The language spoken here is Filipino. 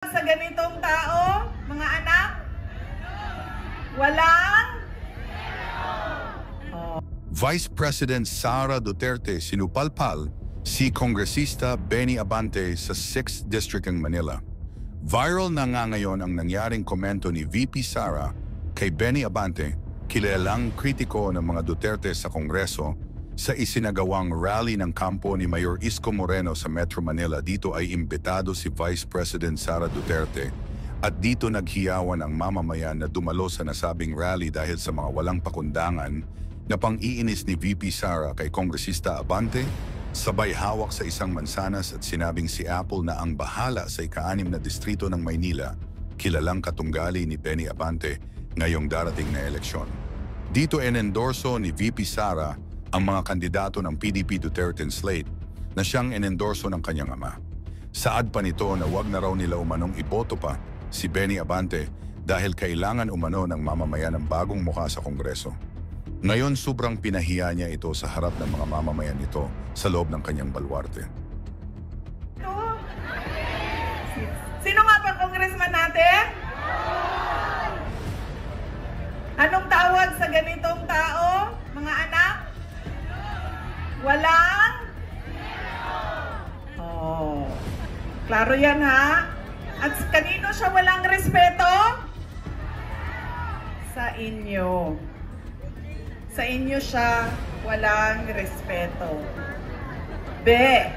Sa ganitong tao, mga anak? Walang? Vice President Sara Duterte sinupalpal si Kongresista Benny Abante sa 6th District ng Manila. Viral na nga ngayon ang nangyaring komento ni VP Sara kay Benny Abante, kilalang kritiko ng mga Duterte sa Kongreso, sa isinagawang rally ng kampo ni Mayor Isko Moreno sa Metro Manila. Dito ay imbitado si Vice President Sara Duterte at dito naghiyawan ang mamamayan na dumalo sa nasabing rally dahil sa mga walang pakundangan na pang-iinis ni VP Sara kay Kongresista Abante. Sabay hawak sa isang mansanas at sinabing si Apple na ang bahala sa ika-6 na distrito ng Maynila, kilalang katunggali ni Benny Abante ngayong darating na eleksyon. Dito inendorso ni VP Sara ang mga kandidato ng PDP Duterte slate na siyang inendorso ng kanyang ama. Saad pa nito na wag na raw nila umanong iboto pa si Benny Abante dahil kailangan umano ng mamamayan ng bagong mukha sa Kongreso. Ngayon sobrang pinahiya niya ito sa harap ng mga mamamayan nito sa loob ng kanyang balwarte. Sino nga ba congressman natin? Anong tawag sa ganitong tao, mga anak? Walang? Oh, klaro yan ha? At kanino siya walang respeto? Sa inyo. Sa inyo siya walang respeto. Be,